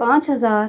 5000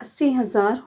80,000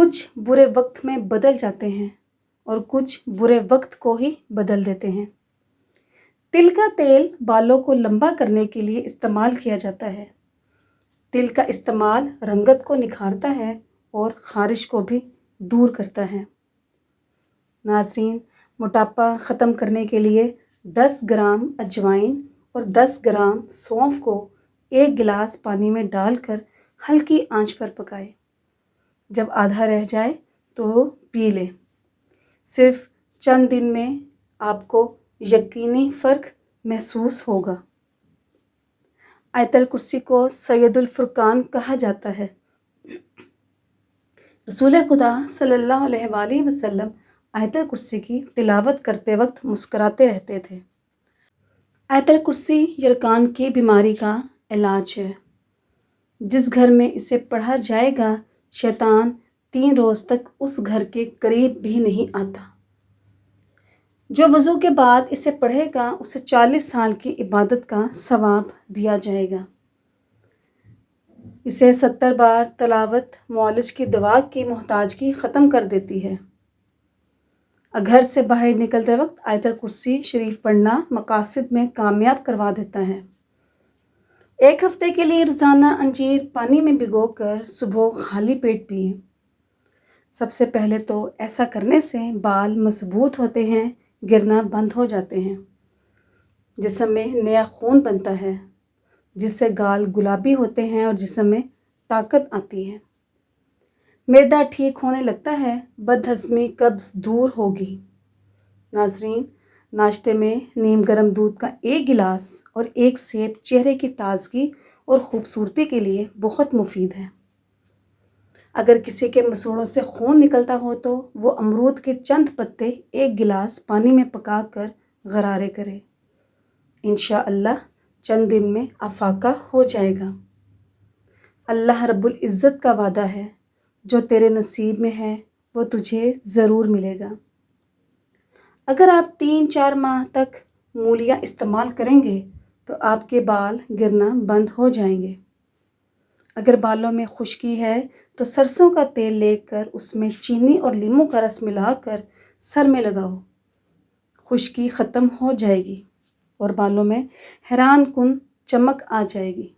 کچھ برے وقت میں بدل جاتے ہیں اور کچھ برے وقت کو ہی بدل دیتے ہیں۔ تل کا تیل بالوں کو لمبا کرنے کے لیے استعمال کیا جاتا ہے۔ تل کا استعمال رنگت کو نکھارتا ہے اور خارش کو بھی دور کرتا ہے۔ ناظرین، موٹاپا ختم کرنے کے لیے 10 گرام اجوائن اور 10 گرام سونف کو 1 گلاس پانی میں ڈال کر ہلکی آنچ پر پکائے۔ جب آدھا رہ جائے تو پی لیں۔ صرف چند دن میں آپ کو یقینی فرق محسوس ہوگا۔ آیت الکرسی کو سید الفرقان کہا جاتا ہے۔ رسول خدا صلی اللہ علیہ وآلہ وسلم آیت الکرسی کی تلاوت کرتے وقت مسکراتے رہتے تھے۔ آیت الکرسی یرکان کی بیماری کا علاج ہے۔ جس گھر میں اسے پڑھا جائے گا شیطان 3 روز تک اس گھر کے قریب بھی نہیں آتا۔ جو وضو کے بعد اسے پڑھے گا اسے 40 سال کی عبادت کا ثواب دیا جائے گا۔ اسے 70 بار تلاوت معالج کی دوا کی محتاجگی ختم کر دیتی ہے۔ گھر سے باہر نکلتے وقت آیت الکرسی شریف پڑھنا مقاصد میں کامیاب کروا دیتا ہے۔ 1 ہفتے کے لیے روزانہ انجیر پانی میں بھگو کر صبح خالی پیٹ پئیں۔ سب سے پہلے تو ایسا کرنے سے بال مضبوط ہوتے ہیں، گرنا بند ہو جاتے ہیں۔ جسم میں نیا خون بنتا ہے جس سے گال گلابی ہوتے ہیں اور جسم میں طاقت آتی ہے۔ معدہ ٹھیک ہونے لگتا ہے، بد ہضمی قبض دور ہوگی۔ ناظرین، ناشتے میں نیم گرم دودھ کا 1 گلاس اور 1 سیب چہرے کی تازگی اور خوبصورتی کے لیے بہت مفید ہے۔ اگر کسی کے مسوڑوں سے خون نکلتا ہو تو وہ امرود کے چند پتے 1 گلاس پانی میں پکا کر غرارے کرے۔ انشاءاللہ چند دن میں افاقہ ہو جائے گا۔ اللہ رب العزت کا وعدہ ہے، جو تیرے نصیب میں ہے وہ تجھے ضرور ملے گا۔ اگر آپ 3-4 ماہ تک مولیاں استعمال کریں گے تو آپ کے بال گرنا بند ہو جائیں گے۔ اگر بالوں میں خشکی ہے تو سرسوں کا تیل لے کر اس میں چینی اور لیموں کا رس ملا کر سر میں لگاؤ۔ خشکی ختم ہو جائے گی اور بالوں میں حیران کن چمک آ جائے گی۔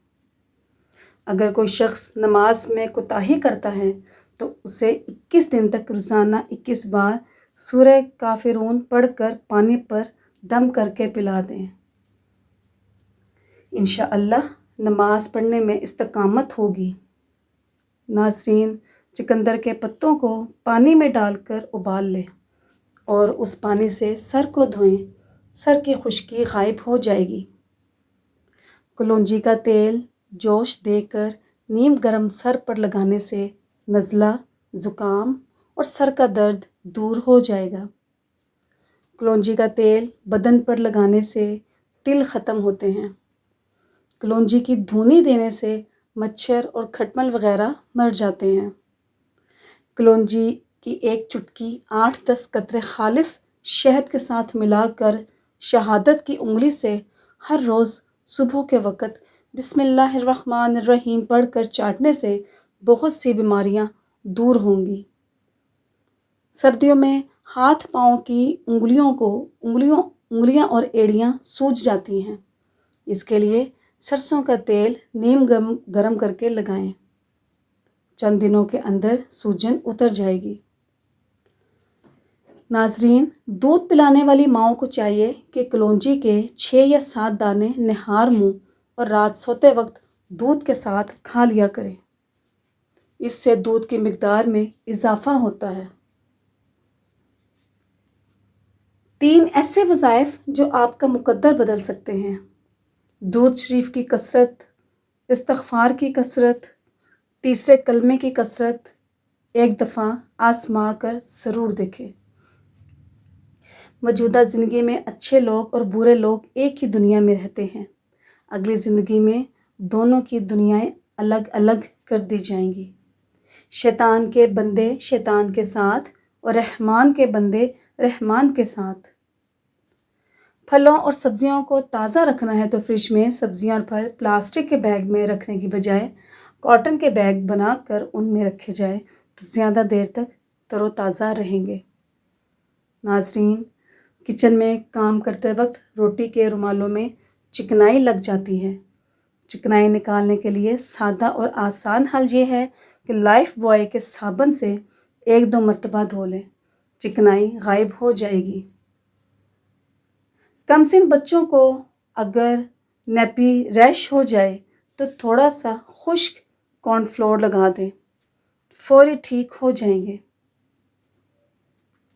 اگر کوئی شخص نماز میں کوتاہی کرتا ہے تو اسے 21 دن تک روزانہ 21 بار سورہ کافرون پڑھ کر پانی پر دم کر کے پلا دیں۔ انشاءاللہ نماز پڑھنے میں استقامت ہوگی۔ ناظرین، چقندر کے پتوں کو پانی میں ڈال کر ابال لیں اور اس پانی سے سر کو دھوئیں، سر کی خشکی غائب ہو جائے گی۔ کلونجی کا تیل جوش دے کر نیم گرم سر پر لگانے سے نزلہ، زکام اور سر کا درد دور ہو جائے گا۔ کلونجی کا تیل بدن پر لگانے سے تل ختم ہوتے ہیں۔ کلونجی کی دھونی دینے سے مچھر اور کھٹمل وغیرہ مر جاتے ہیں۔ کلونجی کی 1 چٹکی 8-10 قطرے خالص شہد کے ساتھ ملا کر شہادت کی انگلی سے ہر روز صبح کے وقت بسم اللہ الرحمن الرحیم پڑھ کر چاٹنے سے بہت سی بیماریاں دور ہوں گی۔ سردیوں میں ہاتھ پاؤں کی انگلیاں اور ایڑیاں سوج جاتی ہیں۔ اس کے لیے سرسوں کا تیل نیم گرم کر کے لگائیں۔ چند دنوں کے اندر سوجن اتر جائے گی۔ ناظرین، دودھ پلانے والی ماؤں کو چاہیے کہ کلونجی کے 6 یا 7 دانے نہار منہ اور رات سوتے وقت دودھ کے ساتھ کھا لیا کریں۔ اس سے دودھ کی مقدار میں اضافہ ہوتا ہے۔ 3 ایسے وظائف جو آپ کا مقدر بدل سکتے ہیں۔ درود شریف کی کثرت، استغفار کی کثرت، تیسرے کلمے کی کثرت۔ 1 دفعہ آزما کر ضرور دیکھیں۔ موجودہ زندگی میں اچھے لوگ اور برے لوگ ایک ہی دنیا میں رہتے ہیں۔ اگلی زندگی میں دونوں کی دنیایں الگ الگ کر دی جائیں گی۔ شیطان کے بندے شیطان کے ساتھ اور رحمان کے بندے رحمان کے ساتھ۔ پھلوں اور سبزیوں کو تازہ رکھنا ہے تو فریج میں سبزیاں اور پھل پلاسٹک کے بیگ میں رکھنے کی بجائے کاٹن کے بیگ بنا کر ان میں رکھے جائیں تو زیادہ دیر تک تر و تازہ رہیں گے۔ ناظرین، کچن میں کام کرتے وقت روٹی کے رومالوں میں چکنائی لگ جاتی ہے۔ چکنائی نکالنے کے لیے سادہ اور آسان حل یہ ہے کہ لائف بوائے کے صابن سے 1-2 مرتبہ دھو لیں، چکنائی غائب ہو جائے گی۔ کم سن بچوں کو اگر نیپی ریش ہو جائے تو تھوڑا سا خشک کارن فلور لگا دیں، فوری ٹھیک ہو جائیں گے۔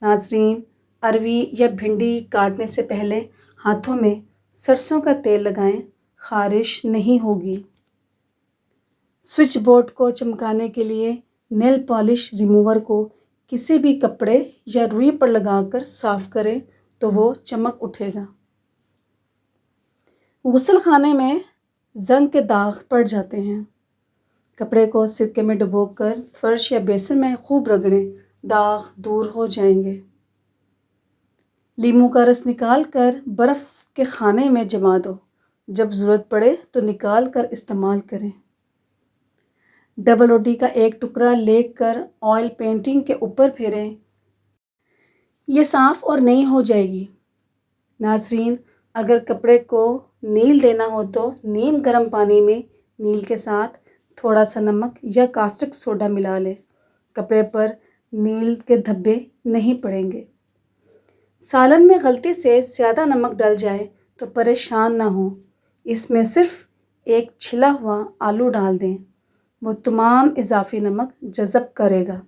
ناظرین، اروی یا بھنڈی کاٹنے سے پہلے ہاتھوں میں سرسوں کا تیل لگائیں، خارش نہیں ہوگی۔ سوئچ بورڈ کو چمکانے کے لیے نیل پالش ریموور کو کسی بھی کپڑے یا روئی پر لگا کر صاف کریں تو وہ چمک اٹھے گا۔ غسل خانے میں زنگ کے داغ پڑ جاتے ہیں، کپڑے کو سرکے میں ڈبو کر فرش یا بیسن میں خوب رگڑیں، داغ دور ہو جائیں گے۔ لیموں کا رس نکال کر برف کے خانے میں جما دو، جب ضرورت پڑے تو نکال کر استعمال کریں۔ ڈبل روٹی کا ایک ٹکڑا لے کر آئل پینٹنگ کے اوپر پھیریں، یہ صاف اور نئی ہو جائے گی۔ ناظرین، اگر کپڑے کو نیل دینا ہو تو نیم گرم پانی میں نیل کے ساتھ تھوڑا سا نمک یا کاسٹک سوڈا ملا لیں، کپڑے پر نیل کے دھبے نہیں پڑیں گے۔ سالن میں غلطی سے زیادہ نمک ڈل جائے تو پریشان نہ ہوں، اس میں صرف ایک چھلا ہوا آلو ڈال دیں، وہ تمام اضافی نمک جذب کرے گا۔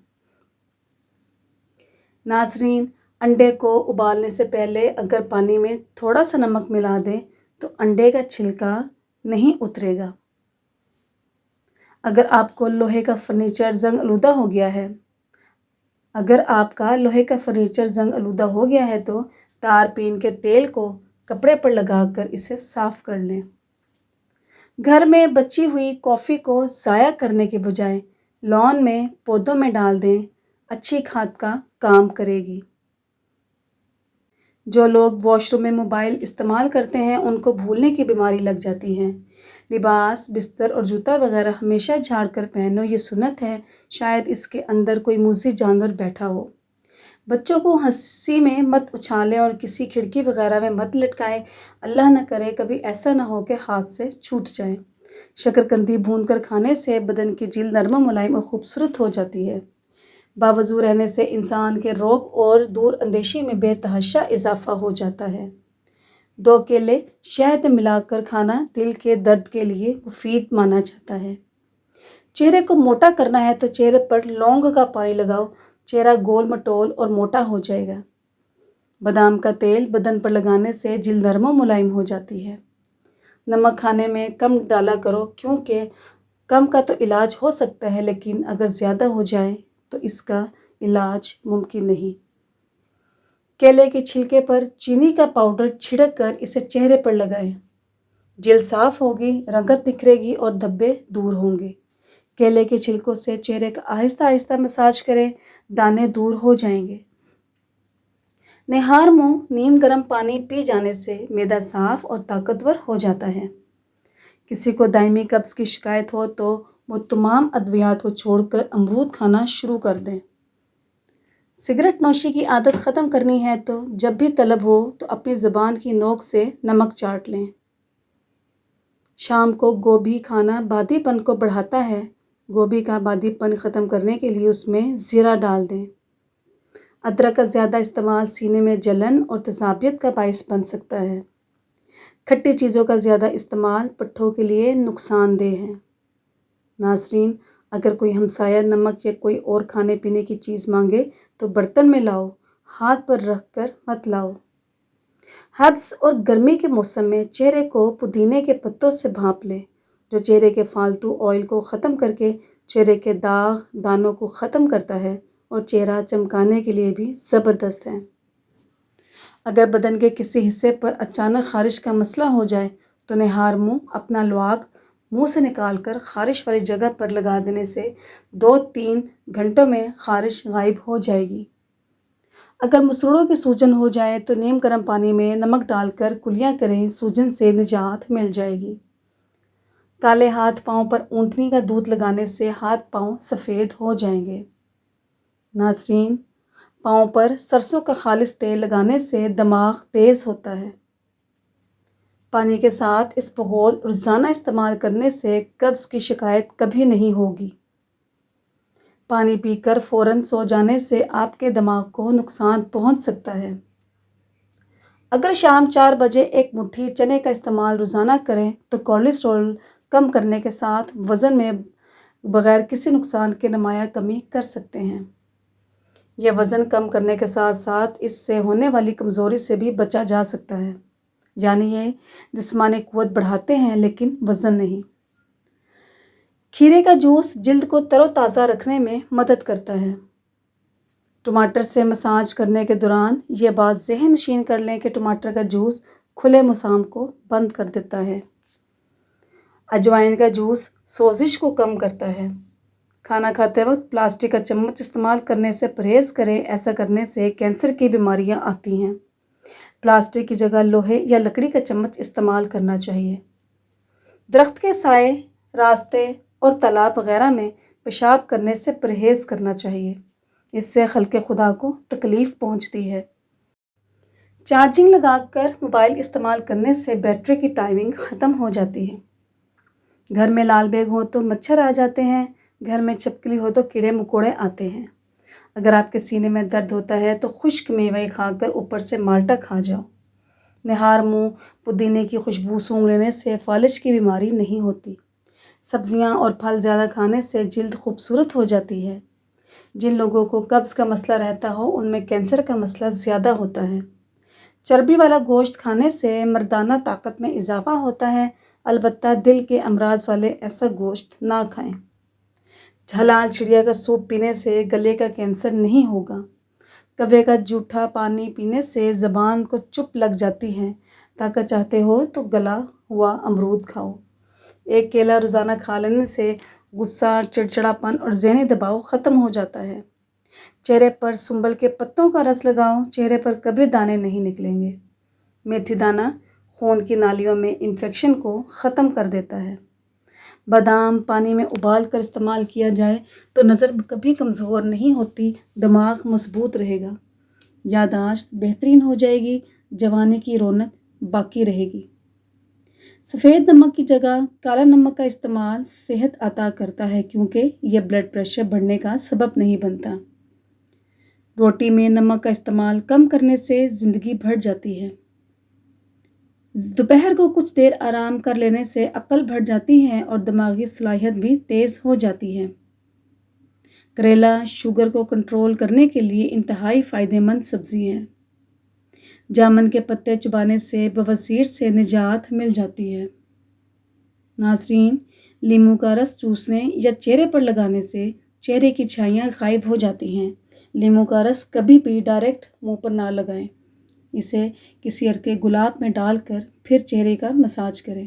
ناظرین، انڈے کو ابالنے سے پہلے اگر پانی میں تھوڑا سا نمک ملا دیں تو انڈے کا چھلکا نہیں اترے گا۔ اگر آپ کا لوہے کا فرنیچر زنگ آلودہ ہو گیا ہے تو تارپین کے تیل کو کپڑے پر لگا کر اسے صاف کر لیں۔ گھر میں بچی ہوئی کافی کو ضائع کرنے کے بجائے لان میں پودوں میں ڈال دیں، اچھی کھاد کا کام کرے گی۔ جو لوگ واش روم میں موبائل استعمال کرتے ہیں ان کو بھولنے کی بیماری لگ جاتی ہے۔ لباس، بستر اور جوتا وغیرہ ہمیشہ جھاڑ کر پہنو، یہ سنت ہے، شاید اس کے اندر کوئی موذی جانور بیٹھا ہو۔ بچوں کو ہنسی میں مت اچھالیں اور کسی کھڑکی وغیرہ میں مت لٹکائیں، اللہ نہ کرے کبھی ایسا نہ ہو کہ ہاتھ سے چھوٹ جائے۔ شکرکندی بھون کر کھانے سے بدن کی جلد نرم و ملائم اور خوبصورت ہو جاتی ہے۔ باوضو رہنے سے انسان کے رعب اور دور اندیشی میں بے تحاشا اضافہ ہو جاتا ہے۔ 2 کیلے شہد میں ملا کر کھانا دل کے درد کے لیے مفید مانا جاتا ہے۔ چہرے کو موٹا کرنا ہے تو چہرے پر لونگ کا پانی لگاؤ، چہرہ گول مٹول اور موٹا ہو جائے گا۔ بادام کا تیل بدن پر لگانے سے جلد نرم و ملائم ہو جاتی ہے۔ نمک کھانے میں کم ڈالا کرو، کیونکہ کم کا تو علاج ہو سکتا ہے لیکن اگر زیادہ ہو جائے تو اس کا علاج ممکن نہیں۔ کیلے کے چھلکے پر چینی کا پاؤڈر چھڑک کر اسے چہرے پر لگائیں، جلد صاف ہوگی، رنگت نکھرے گی اور دھبے دور ہوں گے۔ کیلے کے چھلکوں سے چہرے کا آہستہ آہستہ مساج کریں، دانے دور ہو جائیں گے۔ نہار منہ نیم گرم پانی پی جانے سے معدہ صاف اور طاقتور ہو جاتا ہے۔ کسی کو دائمی قبض کی شکایت ہو تو وہ تمام ادویات کو چھوڑ کر امرود کھانا شروع کر دیں۔ سگریٹ نوشی کی عادت ختم کرنی ہے تو جب بھی طلب ہو تو اپنی زبان کی نوک سے نمک چاٹ لیں۔ شام کو گوبھی کھانا بادی پن کو بڑھاتا ہے، گوبھی کا بادی پن ختم کرنے کے لیے اس میں زیرہ ڈال دیں۔ ادرک کا زیادہ استعمال سینے میں جلن اور تیزابیت کا باعث بن سکتا ہے۔ کھٹی چیزوں کا زیادہ استعمال پٹھوں کے لیے نقصان دہ ہے۔ ناظرین، اگر کوئی ہمسایہ نمک یا کوئی اور کھانے پینے کی چیز مانگے تو برتن میں لاؤ، ہاتھ پر رکھ کر مت لاؤ۔ حبس اور گرمی کے موسم میں چہرے کو پودینے کے پتوں سے بھانپ لیں، جو چہرے کے فالتو آئل کو ختم کر کے چہرے کے داغ دانوں کو ختم کرتا ہے اور چہرہ چمکانے کے لیے بھی زبردست ہے۔ اگر بدن کے کسی حصے پر اچانک خارش کا مسئلہ ہو جائے تو نہار منہ اپنا لعاب منہ سے نکال کر خارش والی جگہ پر لگا دینے سے 2-3 گھنٹوں میں خارش غائب ہو جائے گی۔ اگر مسوڑوں کی سوجن ہو جائے تو نیم گرم پانی میں نمک ڈال کر کلیاں کریں، سوجن سے نجات مل جائے گی۔ کالے ہاتھ پاؤں پر اونٹنی کا دودھ لگانے سے ہاتھ پاؤں سفید ہو جائیں گے۔ ناظرین، پاؤں پر سرسوں کا خالص تیل لگانے سے دماغ تیز ہوتا ہے۔ پانی کے ساتھ اسبغول روزانہ استعمال کرنے سے قبض کی شکایت کبھی نہیں ہوگی۔ پانی پی کر فوراً سو جانے سے آپ کے دماغ کو نقصان پہنچ سکتا ہے۔ اگر شام 4 بجے ایک مٹھی چنے کا استعمال روزانہ کریں تو کولیسٹرول کم کرنے کے ساتھ وزن میں بغیر کسی نقصان کے نمایاں کمی کر سکتے ہیں۔ یہ وزن کم کرنے کے ساتھ ساتھ اس سے ہونے والی کمزوری سے بھی بچا جا سکتا ہے، یعنی یہ جسمانی قوت بڑھاتے ہیں لیکن وزن نہیں۔ کھیرے کا جوس جلد کو تر و تازہ رکھنے میں مدد کرتا ہے۔ ٹماٹر سے مساج کرنے کے دوران یہ بات ذہن نشین کر لیں کہ ٹماٹر کا جوس کھلے مسام کو بند کر دیتا ہے۔ اجوائن کا جوس سوزش کو کم کرتا ہے۔ کھانا کھاتے وقت پلاسٹک کا چمچ استعمال کرنے سے پرہیز کریں، ایسا کرنے سے کینسر کی بیماریاں آتی ہیں۔ پلاسٹک کی جگہ لوہے یا لکڑی کا چمچ استعمال کرنا چاہیے۔ درخت کے سائے، راستے اور تالاب وغیرہ میں پیشاب کرنے سے پرہیز کرنا چاہیے، اس سے خلق خدا کو تکلیف پہنچتی ہے۔ چارجنگ لگا کر موبائل استعمال کرنے سے بیٹری کی ٹائمنگ ختم ہو جاتی ہے۔ گھر میں لال بیگ ہو تو مچھر آ جاتے ہیں، گھر میں چھپکلی ہو تو کیڑے مکوڑے آتے ہیں۔ اگر آپ کے سینے میں درد ہوتا ہے تو خشک میوے کھا کر اوپر سے مالٹا کھا جاؤ۔ نہار منہ پودینے کی خوشبو سونگھ لینے سے فالج کی بیماری نہیں ہوتی۔ سبزیاں اور پھل زیادہ کھانے سے جلد خوبصورت ہو جاتی ہے۔ جن لوگوں کو قبض کا مسئلہ رہتا ہو ان میں کینسر کا مسئلہ زیادہ ہوتا ہے۔ چربی والا گوشت کھانے سے مردانہ طاقت میں اضافہ ہوتا ہے، البتہ دل کے امراض والے ایسا گوشت نہ کھائیں۔ حلال چڑیا کا سوپ پینے سے گلے کا کینسر نہیں ہوگا۔ کوے کا جوٹھا پانی پینے سے زبان کو چپ لگ جاتی ہے۔ طاقت چاہتے ہو تو گلا ہوا امرود کھاؤ۔ ایک کیلا روزانہ کھا لینے سے غصہ، چڑچڑاپن اور ذہنی دباؤ ختم ہو جاتا ہے۔ چہرے پر سنبل کے پتوں کا رس لگاؤ، چہرے پر کبھی دانے نہیں نکلیں گے۔ میتھی دانہ خون کی نالیوں میں انفیکشن کو ختم کر دیتا ہے۔ بادام پانی میں ابال کر استعمال کیا جائے تو نظر کبھی کمزور نہیں ہوتی، دماغ مضبوط رہے گا، یادداشت بہترین ہو جائے گی، جوانی کی رونق باقی رہے گی۔ سفید نمک کی جگہ کالا نمک کا استعمال صحت عطا کرتا ہے کیونکہ یہ بلڈ پریشر بڑھنے کا سبب نہیں بنتا۔ روٹی میں نمک کا استعمال کم کرنے سے زندگی بڑھ جاتی ہے۔ دوپہر کو کچھ دیر آرام کر لینے سے عقل بڑھ جاتی ہے اور دماغی صلاحیت بھی تیز ہو جاتی ہے۔ کریلا شوگر کو کنٹرول کرنے کے لیے انتہائی فائدہ مند سبزی ہے۔ جامن کے پتے چبانے سے بواسیر سے نجات مل جاتی ہے۔ ناظرین، لیموں کا رس چوسنے یا چہرے پر لگانے سے چہرے کی چھائیاں غائب ہو جاتی ہیں۔ لیموں کا رس کبھی بھی ڈائریکٹ منہ پر نہ لگائیں، اسے کسی عرق گلاب میں ڈال کر پھر چہرے کا مساج کریں۔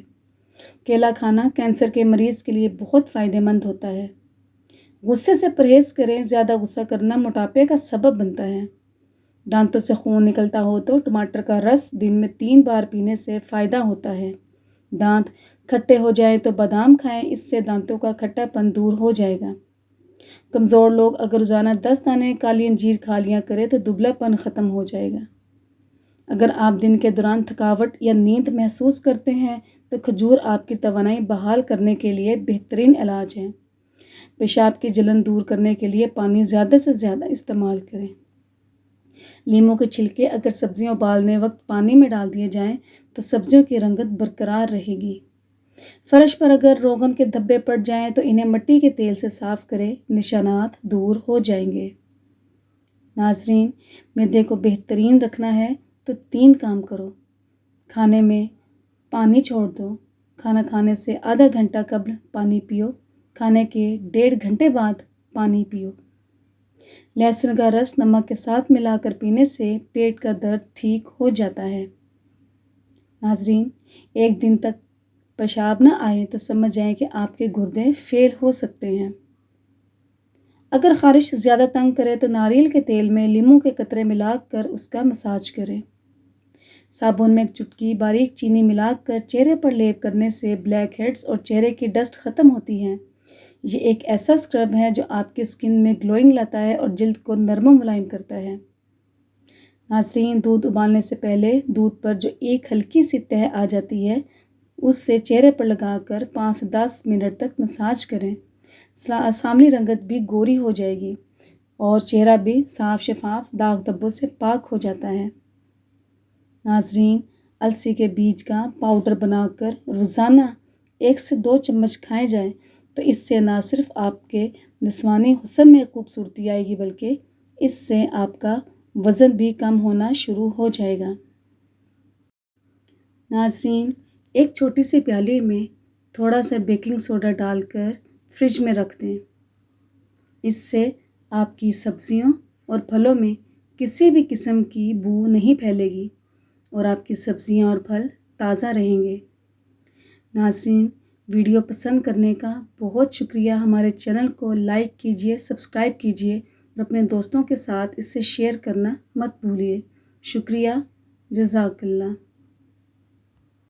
کیلا کھانا کینسر کے مریض کے لیے بہت فائدہ مند ہوتا ہے۔ غصے سے پرہیز کریں، زیادہ غصہ کرنا موٹاپے کا سبب بنتا ہے۔ دانتوں سے خون نکلتا ہو تو ٹماٹر کا رس دن میں 3 بار پینے سے فائدہ ہوتا ہے۔ دانت کھٹے ہو جائیں تو بادام کھائیں، اس سے دانتوں کا کھٹا پن دور ہو جائے گا۔ کمزور لوگ اگر روزانہ 10 دانے کالی انجیر کھا لیا کریں تو دبلا پن ختم ہو جائے گا۔ اگر آپ دن کے دوران تھکاوٹ یا نیند محسوس کرتے ہیں تو کھجور آپ کی توانائی بحال کرنے کے لیے بہترین علاج ہے۔ پیشاب کی جلن دور کرنے کے لیے پانی زیادہ سے زیادہ استعمال کریں۔ لیموں کے چھلکے اگر سبزیاں ابالنے وقت پانی میں ڈال دیے جائیں تو سبزیوں کی رنگت برقرار رہے گی۔ فرش پر اگر روغن کے دھبے پڑ جائیں تو انہیں مٹی کے تیل سے صاف کریں، نشانات دور ہو جائیں گے۔ ناظرین، معدے کو بہترین رکھنا ہے تو 3 کام کرو۔ کھانے میں پانی چھوڑ دو، کھانا کھانے سے آدھا گھنٹہ قبل پانی پیو، کھانے کے 1.5 گھنٹے بعد پانی پیو۔ لہسن کا رس نمک کے ساتھ ملا کر پینے سے پیٹ کا درد ٹھیک ہو جاتا ہے۔ ناظرین، 1 دن تک پیشاب نہ آئے تو سمجھ جائیں کہ آپ کے گردے فیل ہو سکتے ہیں۔ اگر خارش زیادہ تنگ کرے تو ناریل کے تیل میں لیموں کے قطرے ملا کر اس کا مساج کریں۔ صابن میں 1 چٹکی باریک چینی ملا کر چہرے پر لیپ کرنے سے بلیک ہیڈز اور چہرے کی ڈسٹ ختم ہوتی ہے۔ یہ ایک ایسا اسکرب ہے جو آپ کی اسکن میں گلوئنگ لاتا ہے اور جلد کو نرم و ملائم کرتا ہے۔ ناظرین، دودھ ابالنے سے پہلے دودھ پر جو ایک ہلکی سی تہ آ جاتی ہے اس سے چہرے پر لگا کر 5 سے 10 منٹ تک مساج کریں۔ ساملی رنگت بھی گوری ہو جائے گی اور چہرہ بھی صاف شفاف داغ دھبوں سے پاک ہو جاتا ہے۔ ناظرین، السی کے بیج کا پاؤڈر بنا کر روزانہ 1 سے 2 چمچ کھائے جائیں تو اس سے نہ صرف آپ کے جسمانی حسن میں خوبصورتی آئے گی بلکہ اس سے آپ کا وزن بھی کم ہونا شروع ہو جائے گا۔ ناظرین، ایک چھوٹی سی پیالی میں تھوڑا سا بیکنگ سوڈا ڈال کر فریج میں رکھ دیں۔ اس سے آپ کی سبزیوں اور پھلوں میں کسی بھی قسم کی بو نہیں پھیلے گی اور آپ کی سبزیاں اور پھل تازہ رہیں گے۔ ناظرین، ویڈیو پسند کرنے کا بہت شکریہ۔ ہمارے چینل کو لائک کیجیے، سبسکرائب کیجیے اور اپنے دوستوں کے ساتھ اسے شیئر کرنا مت بھولیے۔ شکریہ، جزاک اللہ۔